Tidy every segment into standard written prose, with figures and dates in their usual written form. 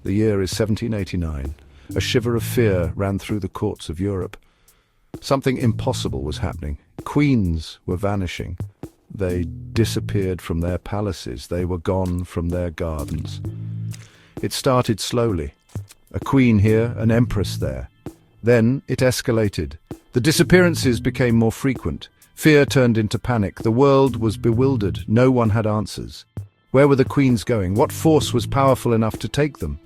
The year is 1789. A shiver of fear ran through the courts of Europe. Something impossible was happening. Queens were vanishing. They disappeared from their palaces. They were gone from their gardens. It started slowly. A queen here, an empress there. Then it escalated. The disappearances became more frequent. Fear turned into panic. The world was bewildered. No one had answers. Where were the queens going? What force was powerful enough to take them?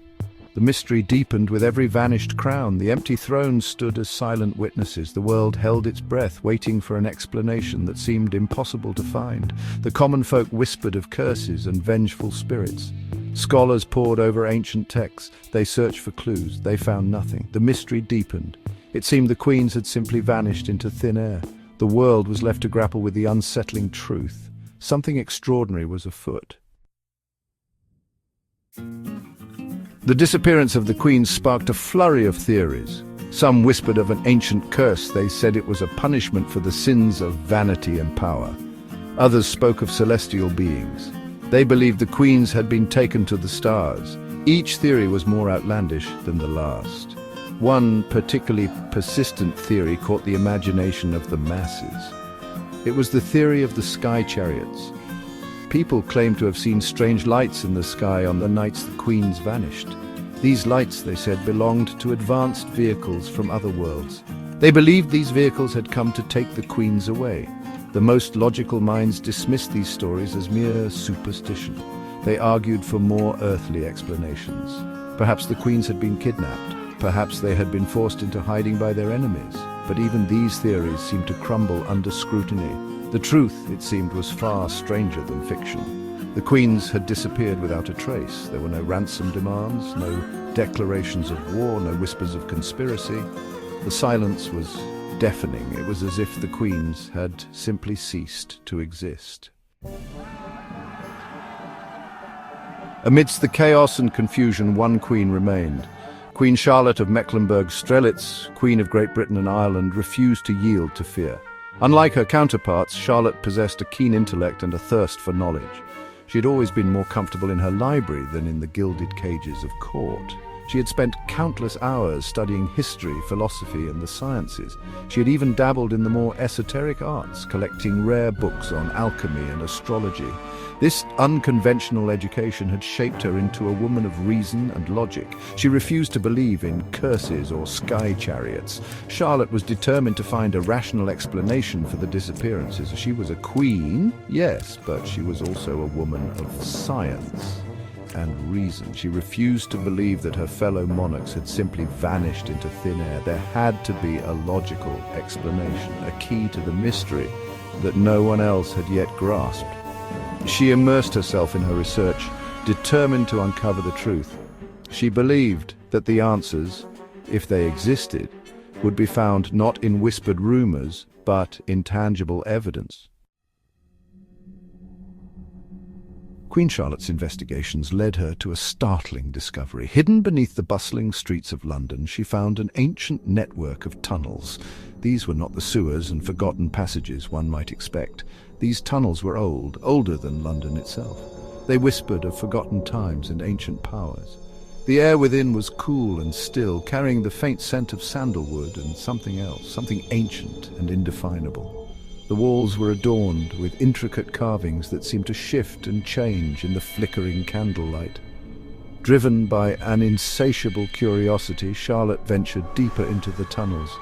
The mystery deepened with every vanished crown. The empty thrones stood as silent witnesses. The world held its breath, waiting for an explanation that seemed impossible to find. The common folk whispered of curses and vengeful spirits. Scholars pored over ancient texts. They searched for clues. They found nothing. The mystery deepened. It seemed the queens had simply vanished into thin air. The world was left to grapple with the unsettling truth. Something extraordinary was afoot. The disappearance of the queens sparked a flurry of theories. Some whispered of an ancient curse. They said it was a punishment for the sins of vanity and power. Others spoke of celestial beings. They believed the queens had been taken to the stars. Each theory was more outlandish than the last. One particularly persistent theory caught the imagination of the masses. It was the theory of the sky chariots. People claimed to have seen strange lights in the sky on the nights the queens vanished. These lights, they said, belonged to advanced vehicles from other worlds. They believed these vehicles had come to take the queens away. The most logical minds dismissed these stories as mere superstition. They argued for more earthly explanations. Perhaps the queens had been kidnapped. Perhaps they had been forced into hiding by their enemies. But even these theories seemed to crumble under scrutiny. The truth, it seemed, was far stranger than fiction. The queens had disappeared without a trace. There were no ransom demands, no declarations of war, no whispers of conspiracy. The silence was deafening. It was as if the queens had simply ceased to exist. Amidst the chaos and confusion, one queen remained. Queen Charlotte of Mecklenburg-Strelitz, Queen of Great Britain and Ireland, refused to yield to fear. Unlike her counterparts, Charlotte possessed a keen intellect and a thirst for knowledge. She had always been more comfortable in her library than in the gilded cages of court. She had spent countless hours studying history, philosophy, and the sciences. She had even dabbled in the more esoteric arts, collecting rare books on alchemy and astrology. This unconventional education had shaped her into a woman of reason and logic. She refused to believe in curses or sky chariots. Charlotte was determined to find a rational explanation for the disappearances. She was a queen, yes, but she was also a woman of science and reason. She refused to believe that her fellow monarchs had simply vanished into thin air. There had to be a logical explanation, a key to the mystery that no one else had yet grasped. She immersed herself in her research, determined to uncover the truth. She believed that the answers, if they existed, would be found not in whispered rumors, but in tangible evidence. Queen Charlotte's investigations led her to a startling discovery. Hidden beneath the bustling streets of London, she found an ancient network of tunnels. These were not the sewers and forgotten passages one might expect. These tunnels were old, older than London itself. They whispered of forgotten times and ancient powers. The air within was cool and still, carrying the faint scent of sandalwood and something else, something ancient and indefinable. The walls were adorned with intricate carvings that seemed to shift and change in the flickering candlelight. Driven by an insatiable curiosity, Charlotte ventured deeper into the tunnels.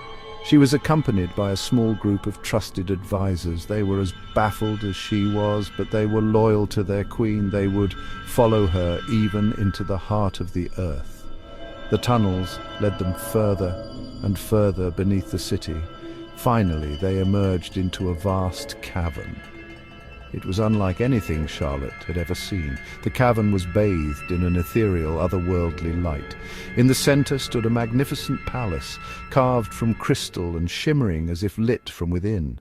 She was accompanied by a small group of trusted advisors. They were as baffled as she was, but they were loyal to their queen. They would follow her even into the heart of the earth. The tunnels led them further and further beneath the city. Finally, they emerged into a vast cavern. It was unlike anything Charlotte had ever seen. The cavern was bathed in an ethereal, otherworldly light. In the center stood a magnificent palace, carved from crystal and shimmering as if lit from within.